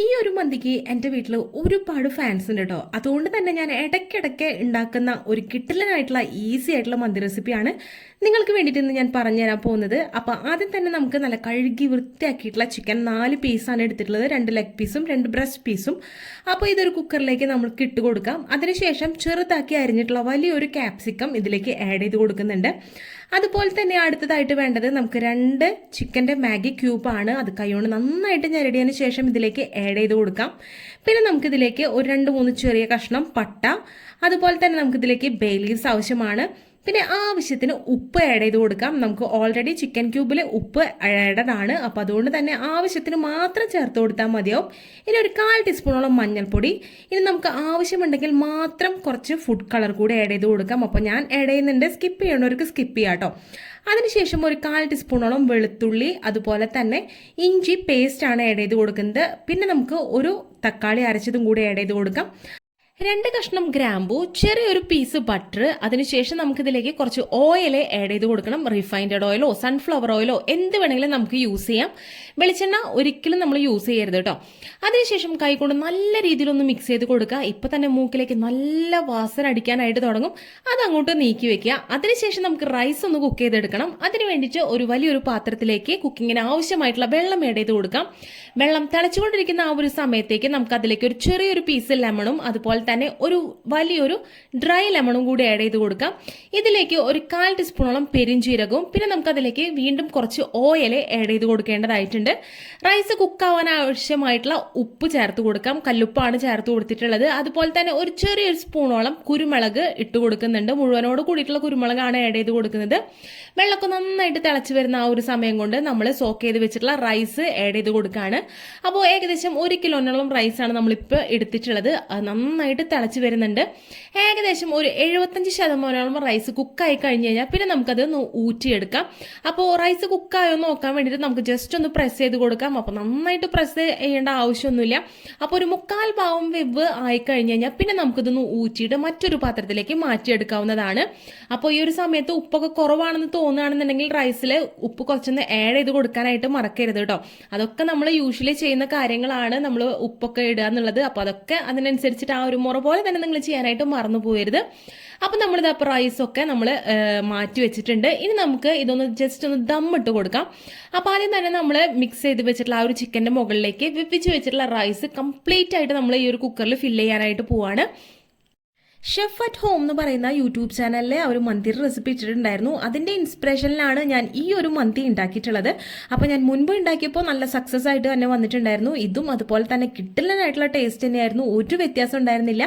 ഈ ഒരു മന്തിക്ക് എൻ്റെ വീട്ടിൽ ഒരുപാട് ഫാൻസ് ഉണ്ട് കേട്ടോ. അതുകൊണ്ട് തന്നെ ഞാൻ ഇടയ്ക്കിടയ്ക്ക് ഉണ്ടാക്കുന്ന ഒരു കിട്ടലനായിട്ടുള്ള ഈസി ആയിട്ടുള്ള മന്തി റെസിപ്പിയാണ് നിങ്ങൾക്ക് വേണ്ടിയിട്ട് ഇന്ന് ഞാൻ പറഞ്ഞു തരാൻ പോകുന്നത്. അപ്പോൾ ആദ്യം തന്നെ നമുക്ക് നല്ല കഴുകി വൃത്തിയാക്കിയിട്ടുള്ള ചിക്കൻ 4 പീസാണ് എടുത്തിട്ടുള്ളത്. 2 ലെഗ് പീസും 2 ബ്രസ്റ്റ് പീസും. അപ്പോൾ ഇതൊരു കുക്കറിലേക്ക് നമുക്ക് ഇട്ട് കൊടുക്കാം. അതിനുശേഷം ചെറുതാക്കി അരിഞ്ഞിട്ടുള്ള വലിയൊരു ക്യാപ്സിക്കം ഇതിലേക്ക് ആഡ് ചെയ്ത് കൊടുക്കുന്നുണ്ട്. അതുപോലെ തന്നെ അടുത്തതായിട്ട് വേണ്ടത് നമുക്ക് 2 ചിക്കൻ്റെ മാഗി ക്യൂബാണ്. അത് കൈകൊണ്ട് നന്നായിട്ട് ഞെരടിയതിന് ശേഷം ഇതിലേക്ക് ആഡ് ചെയ്ത് കൊടുക്കാം. പിന്നെ നമുക്കിതിലേക്ക് ഒരു 2-3 ചെറിയ കഷ്ണം പട്ട, അതുപോലെ തന്നെ നമുക്കിതിലേക്ക് ബേ ലീവ്സ് ആവശ്യമാണ്. പിന്നെ ആവശ്യത്തിന് ഉപ്പ് ആഡ് ചെയ്ത് കൊടുക്കാം. നമുക്ക് ഓൾറെഡി ചിക്കൻ ക്യൂബിൽ ഉപ്പ് ആഡഡ് ആണ്, അപ്പോൾ അതുകൊണ്ട് തന്നെ ആവശ്യത്തിന് മാത്രം ചേർത്ത് കൊടുത്താൽ മതിയാവും. ഇനി ഒരു 1/4 ടീസ്പൂണോളം മഞ്ഞൾപ്പൊടി. ഇനി നമുക്ക് ആവശ്യമുണ്ടെങ്കിൽ മാത്രം കുറച്ച് ഫുഡ് കളർ കൂടി ആഡ് ചെയ്ത് കൊടുക്കാം. അപ്പോൾ ഞാൻ ആഡ് ചെയ്യുന്നുണ്ട്, സ്കിപ്പ് ചെയ്യണവർക്ക് സ്കിപ്പ് ചെയ്യാം കേട്ടോ. അതിനുശേഷം ഒരു 1/4 ടീസ്പൂണോളം വെളുത്തുള്ളി, അതുപോലെ തന്നെ ഇഞ്ചി പേസ്റ്റ് ആണ് ആഡ് ചെയ്ത് കൊടുക്കുന്നത്. പിന്നെ നമുക്ക് ഒരു തക്കാളി അരച്ചതും കൂടി ആഡ് ചെയ്ത് കൊടുക്കാം. 2 കഷ്ണം ഗ്രാമ്പു, ചെറിയൊരു പീസ് ബട്ടർ. അതിനുശേഷം നമുക്കിതിലേക്ക് കുറച്ച് ഓയിൽ ആഡ് ചെയ്ത് കൊടുക്കണം. റിഫൈൻഡ് ഓയിലോ സൺഫ്ലവർ ഓയിലോ എന്ത് വേണമെങ്കിലും നമുക്ക് യൂസ് ചെയ്യാം. വെളിച്ചെണ്ണ ഒരിക്കലും നമ്മൾ യൂസ് ചെയ്യരുത് കേട്ടോ. അതിനുശേഷം കൈകൊണ്ട് നല്ല രീതിയിലൊന്ന് മിക്സ് ചെയ്ത് കൊടുക്കുക. ഇപ്പം തന്നെ മൂക്കിലേക്ക് നല്ല വാസന അടിക്കാനായിട്ട് തുടങ്ങും. അത് അങ്ങോട്ട് നീക്കി വെക്കുക. അതിനുശേഷം നമുക്ക് റൈസ് ഒന്ന് കുക്ക് ചെയ്തെടുക്കണം. അതിന് വേണ്ടിയിട്ട് ഒരു വലിയൊരു പാത്രത്തിലേക്ക് കുക്കിങ്ങിന് ആവശ്യമായിട്ടുള്ള വെള്ളം ആഡ് ചെയ്ത് കൊടുക്കാം. വെള്ളം തിളച്ചുകൊണ്ടിരിക്കുന്ന ആ ഒരു സമയത്തേക്ക് നമുക്ക് അതിലേക്ക് ഒരു ചെറിയൊരു പീസ് ലെമണും അതുപോലെ തന്നെ ഒരു വലിയൊരു ഡ്രൈ ലെമണും കൂടി ആഡ് ചെയ്ത് കൊടുക്കാം. ഇതിലേക്ക് ഒരു 1/4 ടീസ്പൂണോളം പെരിഞ്ചീരകവും പിന്നെ നമുക്ക് അതിലേക്ക് വീണ്ടും കുറച്ച് ഓയിൽ ആഡ് ചെയ്ത് കൊടുക്കേണ്ടതായിട്ടുണ്ട്. റൈസ് കുക്കാവാൻ ആവശ്യമായിട്ടുള്ള ഉപ്പ് ചേർത്ത് കൊടുക്കാം. കല്ലുപ്പാണ് ചേർത്ത് കൊടുത്തിട്ടുള്ളത്. അതുപോലെ തന്നെ ഒരു ചെറിയൊരു സ്പൂണോളം കുരുമുളക് ഇട്ട് കൊടുക്കുന്നുണ്ട്. മുഴുവനോട് കൂടിയിട്ടുള്ള കുരുമുളകാണ് ആഡ് ചെയ്ത് കൊടുക്കുന്നത്. വെള്ളമൊക്കെ നന്നായിട്ട് തിളച്ച് വരുന്ന ആ ഒരു സമയം കൊണ്ട് നമ്മൾ സോക്ക് ചെയ്ത് വെച്ചിട്ടുള്ള റൈസ് ആഡ് ചെയ്ത് കൊടുക്കുകയാണ്. അപ്പോൾ ഏകദേശം 1 കിലോനോളം റൈസാണ് നമ്മളിപ്പോൾ എടുത്തിട്ടുള്ളത്. നന്നായിട്ട് തിളച്ച് വരുന്നുണ്ട്. ഏകദേശം ഒരു 75% റൈസ് കുക്കായി കഴിഞ്ഞ് കഴിഞ്ഞാൽ പിന്നെ നമുക്കത് ഊറ്റിയെടുക്കാം. അപ്പോൾ റൈസ് കുക്കായോ നോക്കാൻ വേണ്ടിയിട്ട് നമുക്ക് ജസ്റ്റ് ഒന്ന് പ്രസ് ചെയ്ത് കൊടുക്കാം. അപ്പോൾ നന്നായിട്ട് പ്രസ് ചെയ്യേണ്ട ആവശ്യമൊന്നുമില്ല. അപ്പോൾ ഒരു 1/4 ഭാഗം വെവ് ആയി കഴിഞ്ഞ് കഴിഞ്ഞാൽ പിന്നെ നമുക്കിതൊന്ന് ഊറ്റിയിട്ട് മറ്റൊരു പാത്രത്തിലേക്ക് മാറ്റിയെടുക്കാവുന്നതാണ്. അപ്പോൾ ഈ ഒരു സമയത്ത് ഉപ്പൊക്കെ കുറവാണെന്ന് തോന്നുകയാണെന്നുണ്ടെങ്കിൽ റൈസിൽ ഉപ്പ് കുറച്ചൊന്ന് ആഡ് ചെയ്ത് കൊടുക്കാനായിട്ട് മറക്കരുത് കേട്ടോ. അതൊക്കെ നമ്മൾ യൂഷ്വലി ചെയ്യുന്ന കാര്യങ്ങളാണ്, നമ്മൾ ഉപ്പൊക്കെ ഇടുക എന്നുള്ളത്. അപ്പോൾ അതൊക്കെ അതിനനുസരിച്ചിട്ട് ആ ഒരു മുറ പോലെ തന്നെ നിങ്ങൾ ചെയ്യാനായിട്ട് മറന്നു പോകരുത്. അപ്പം നമ്മളിത് അപ്പോൾ റൈസൊക്കെ നമ്മൾ മാറ്റി വെച്ചിട്ടുണ്ട്. ഇനി നമുക്ക് ഇതൊന്ന് ജസ്റ്റ് ഒന്ന് ദമ്മിട്ട് കൊടുക്കാം. അപ്പോൾ ആദ്യം തന്നെ നമ്മൾ മിക്സ് ചെയ്ത് വെച്ചിട്ടുള്ള ആ ഒരു ചിക്കൻ്റെ മുകളിലേക്ക് വെപ്പിച്ച് വെച്ചിട്ടുള്ള റൈസ് കംപ്ലീറ്റ് ആയിട്ട് നമ്മൾ ഈ ഒരു കുക്കറിൽ ഫില്ല് ചെയ്യാനായിട്ട് പോവാണ്. ഷെഫ് അറ്റ് ഹോം എന്ന് പറയുന്ന യൂട്യൂബ് ചാനലിൽ അവർ മന്തിയുടെ റെസിപ്പി ഇട്ടിട്ടുണ്ടായിരുന്നു. അതിൻ്റെ ഇൻസ്പിറേഷനിലാണ് ഞാൻ ഈ ഒരു മന്തി ഉണ്ടാക്കിയിട്ടുള്ളത്. അപ്പോൾ ഞാൻ മുൻപ് ഉണ്ടാക്കിയപ്പോൾ നല്ല സക്സസ് ആയിട്ട് തന്നെ വന്നിട്ടുണ്ടായിരുന്നു. ഇതും അതുപോലെ തന്നെ കിട്ടലനായിട്ടുള്ള ടേസ്റ്റ് തന്നെയായിരുന്നു. ഒരു വ്യത്യാസം ഉണ്ടായിരുന്നില്ല.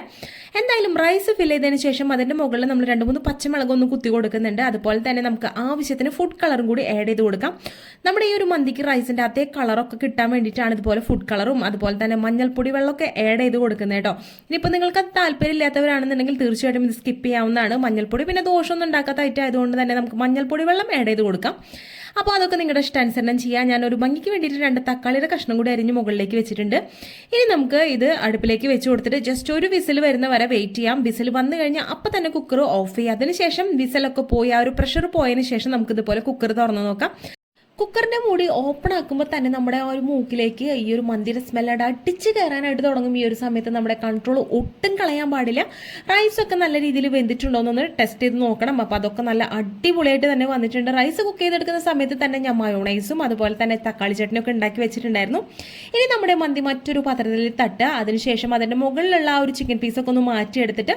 എന്തായാലും റൈസ് ഫിൽ ചെയ്തതിന് ശേഷം അതിൻ്റെ മുകളിൽ നമ്മൾ 2-3 പച്ചമുളകൊന്ന് കുത്തി കൊടുക്കുന്നുണ്ട്. അതുപോലെ തന്നെ നമുക്ക് ആവശ്യത്തിന് ഫുഡ് കളറും കൂടി ആഡ് ചെയ്ത് കൊടുക്കാം. നമ്മുടെ ഈ ഒരു മന്തിക്ക് റൈസിൻ്റെ അതേ കളറൊക്കെ കിട്ടാൻ വേണ്ടിയിട്ടാണ് ഇതുപോലെ ഫുഡ് കളറും അതുപോലെ തന്നെ മഞ്ഞൾപ്പൊടി വെള്ളമൊക്കെ ആഡ് ചെയ്ത് കൊടുക്കുന്നത് കേട്ടോ. ഇനിയിപ്പോൾ നിങ്ങൾക്ക് അത് താല്പര്യമില്ലാത്തവരാണെന്നുണ്ടെങ്കിൽ തീർച്ചയായിട്ടും ഇത് സ്കിപ്പ് ചെയ്യാവുന്നതാണ്. മഞ്ഞൾപ്പൊടി പിന്നെ ദോഷമൊന്നും ഉണ്ടാക്കാത്ത ഐറ്റം ആയതുകൊണ്ട് തന്നെ നമുക്ക് മഞ്ഞൾപ്പൊടി വെള്ളം ആഡ് ചെയ്ത് കൊടുക്കാം. അപ്പോൾ അതൊക്കെ നിങ്ങളുടെ ഇഷ്ടാനുസരണം ചെയ്യാം. ഞാനൊരു ഭംഗിക്ക് വേണ്ടിയിട്ട് 2 തക്കാളിയുടെ കഷ്ണം കൂടി അരിഞ്ഞ് മുകളിലേക്ക് വെച്ചിട്ടുണ്ട്. ഇനി നമുക്ക് ഇത് അടുപ്പിലേക്ക് വെച്ച് കൊടുത്തിട്ട് ജസ്റ്റ് ഒരു വിസിൽ വരുന്ന വരെ വെയിറ്റ് ചെയ്യാം. വിസിൽ വന്നു കഴിഞ്ഞാൽ അപ്പം തന്നെ കുക്കർ ഓഫ് ചെയ്യുക. അതിനുശേഷം വിസിലൊക്കെ പോയി ആ ഒരു പ്രഷർ പോയതിന് ശേഷം നമുക്കിതുപോലെ കുക്കർ തുറന്ന് നോക്കാം. കുക്കറിൻ്റെ മൂടി ഓപ്പൺ ആക്കുമ്പോൾ തന്നെ നമ്മുടെ ആ ഒരു മൂക്കിലേക്ക് ഈ ഒരു മന്തിയുടെ സ്മെല്ലഡ് അടിച്ച് കയറാനായിട്ട് തുടങ്ങും. ഈ ഒരു സമയത്ത് നമ്മുടെ കൺട്രോൾ ഒട്ടും കളയാൻ പാടില്ല. റൈസൊക്കെ നല്ല രീതിയിൽ വെന്തിട്ടുണ്ടോ എന്നൊന്ന് ടെസ്റ്റ് ചെയ്ത് നോക്കണം. അപ്പോൾ അതൊക്കെ നല്ല അടിപൊളിയായിട്ട് തന്നെ വന്നിട്ടുണ്ട്. റൈസ് കുക്ക് ചെയ്തെടുക്കുന്ന സമയത്ത് തന്നെ ഞാൻ മയോണൈസും അതുപോലെ തന്നെ തക്കാളി ചട്നിയൊക്കെ ഉണ്ടാക്കി വെച്ചിട്ടുണ്ടായിരുന്നു. ഇനി നമ്മുടെ മന്തി മറ്റൊരു പാത്രത്തിൽ തട്ടുക. അതിനുശേഷം അതിൻ്റെ മുകളിലുള്ള ആ ഒരു ചിക്കൻ പീസൊക്കെ ഒന്ന് മാറ്റിയെടുത്തിട്ട്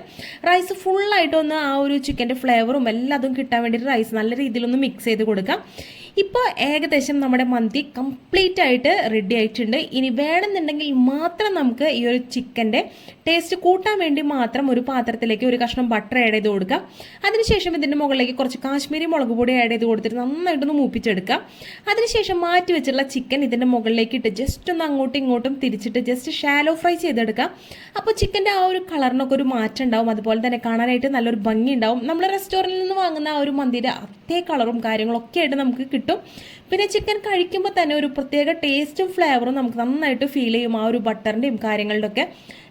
റൈസ് ഫുള്ളായിട്ടൊന്ന് ആ ഒരു ചിക്കൻ്റെ ഫ്ലേവറും എല്ലാതും കിട്ടാൻ വേണ്ടിയിട്ട് റൈസ് നല്ല രീതിയിലൊന്ന് മിക്സ് ചെയ്ത് കൊടുക്കാം. ഇപ്പോൾ ഏകദേശം നമ്മുടെ മന്തി കംപ്ലീറ്റ് ആയിട്ട് റെഡി ആയിട്ടുണ്ട്. ഇനി വേണമെന്നുണ്ടെങ്കിൽ മാത്രം നമുക്ക് ഈ ഒരു ചിക്കൻ്റെ ടേസ്റ്റ് കൂട്ടാൻ വേണ്ടി മാത്രം ഒരു പാത്രത്തിലേക്ക് ഒരു കഷ്ണം ബട്ടർ ആഡ് ചെയ്ത് കൊടുക്കുക. അതിനുശേഷം ഇതിൻ്റെ മുകളിലേക്ക് കുറച്ച് കാശ്മീരി മുളക് പൊടി ആഡ് ചെയ്ത് കൊടുത്തിട്ട് നന്നായിട്ടൊന്ന് മൂപ്പിച്ചെടുക്കുക. അതിനുശേഷം മാറ്റി വെച്ചിട്ടുള്ള ചിക്കൻ ഇതിൻ്റെ മുകളിലേക്ക് ഇട്ട് ജസ്റ്റ് ഒന്ന് അങ്ങോട്ടും ഇങ്ങോട്ടും തിരിച്ചിട്ട് ജസ്റ്റ് ഷാലോ ഫ്രൈ ചെയ്തെടുക്കുക. അപ്പോൾ ചിക്കൻ്റെ ആ ഒരു കളറിനൊക്കെ ഒരു മാറ്റം ഉണ്ടാവും. അതുപോലെ തന്നെ കാണാനായിട്ട് നല്ലൊരു ഭംഗി ഉണ്ടാവും. നമ്മൾ റെസ്റ്റോറൻറ്റിൽ നിന്ന് വാങ്ങുന്ന ആ ഒരു മന്തിയുടെ അതേ കളറും കാര്യങ്ങളൊക്കെ ആയിട്ട് നമുക്ക് കിട്ടും. കിട്ടും. പിന്നെ ചിക്കൻ കഴിക്കുമ്പോൾ തന്നെ ഒരു പ്രത്യേക ടേസ്റ്റും ഫ്ലേവറും നമുക്ക് നന്നായിട്ട് ഫീൽ ചെയ്യും, ആ ഒരു ബട്ടറിൻ്റെയും കാര്യങ്ങളുടെ ഒക്കെ.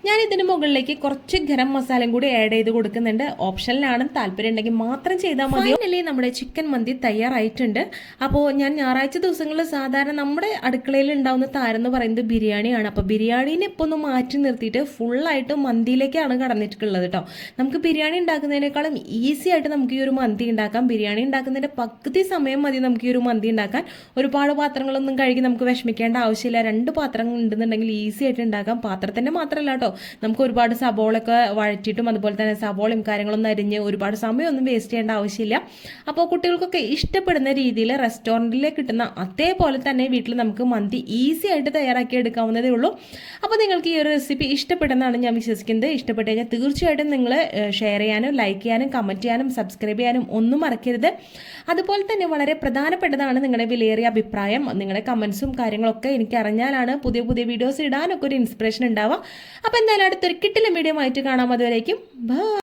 ഞാൻ ഇതിന് മുകളിലേക്ക് കുറച്ച് ഗരം മസാലയും കൂടി ആഡ് ചെയ്ത് കൊടുക്കുന്നുണ്ട്. ഓപ്ഷനിലാണ്, താല്പര്യം ഉണ്ടെങ്കിൽ മാത്രം ചെയ്താൽ മതി. ഫൈനലി നമ്മുടെ ചിക്കൻ മന്തി തയ്യാറായിട്ടുണ്ട്. അപ്പോൾ ഞാൻ ഞായറാഴ്ച ദിവസങ്ങളിൽ സാധാരണ നമ്മുടെ അടുക്കളയിൽ ഉണ്ടാവുന്ന താരം എന്ന് പറയുന്നത് ബിരിയാണിയാണ്. അപ്പോൾ ബിരിയാണീനെ ഇപ്പോൾ ഒന്ന് മാറ്റി നിർത്തിയിട്ട് ഫുള്ളായിട്ട് മന്തിയിലേക്കാണ് കടന്നിട്ടുള്ളത് കേട്ടോ. നമുക്ക് ബിരിയാണി ഉണ്ടാക്കുന്നതിനേക്കാളും ഈസി ആയിട്ട് നമുക്ക് ഈ ഒരു മന്തി ഉണ്ടാക്കാം. ബിരിയാണി ഉണ്ടാക്കുന്നതിൻ്റെ പകുതി സമയം മതി നമുക്ക് ഈ ഒരു മന്തി ഉണ്ടാക്കാൻ. ഒരുപാട് പാത്രങ്ങളൊന്നും കഴുകി നമുക്ക് വിഷമിക്കേണ്ട ആവശ്യമില്ല. 2 പാത്രങ്ങൾ ഉണ്ടെന്നുണ്ടെങ്കിൽ ഈസി ആയിട്ട് ഉണ്ടാക്കാം. പാത്രത്തിൻ്റെ മാത്രമല്ല കേട്ടോ, നമുക്ക് ഒരുപാട് സബോളൊക്കെ വഴറ്റിയിട്ടും അതുപോലെ തന്നെ സബോളയും കാര്യങ്ങളൊന്നും അരിഞ്ഞ് ഒരുപാട് സമയമൊന്നും വേസ്റ്റ് ചെയ്യേണ്ട ആവശ്യമില്ല. അപ്പോൾ കുട്ടികൾക്കൊക്കെ ഇഷ്ടപ്പെടുന്ന രീതിയിൽ റെസ്റ്റോറൻറ്റിൽ കിട്ടുന്ന അതേപോലെ തന്നെ വീട്ടിൽ നമുക്ക് മന്തി ഈസി ആയിട്ട് തയ്യാറാക്കി എടുക്കാവുന്നതേ ഉള്ളൂ. അപ്പോൾ നിങ്ങൾക്ക് ഈ ഒരു റെസിപ്പി ഇഷ്ടപ്പെടുന്നതാണ് ഞാൻ വിശ്വസിക്കുന്നത്. ഇഷ്ടപ്പെട്ട് കഴിഞ്ഞാൽ തീർച്ചയായിട്ടും നിങ്ങൾ ഷെയർ ചെയ്യാനും ലൈക്ക് ചെയ്യാനും കമൻറ്റ് ചെയ്യാനും സബ്സ്ക്രൈബ് ചെയ്യാനും ഒന്നും മറക്കരുത്. അതുപോലെ തന്നെ വളരെ പ്രധാനപ്പെട്ടതാണ് നിങ്ങളുടെ വിലയേറിയ അഭിപ്രായം. നിങ്ങളുടെ കമൻസും കാര്യങ്ങളൊക്കെ എനിക്ക് അറിഞ്ഞാലാണ് പുതിയ പുതിയ വീഡിയോസ് ഇടാനൊക്കെ ഒരു ഇൻസ്പിറേഷൻ ഉണ്ടാവുക. അപ്പോൾ എന്തായാലും അടുത്തൊരു കിട്ടില്ല വീഡിയോ ആയിട്ട് കാണാം. അതുവരേക്കും ബൈ.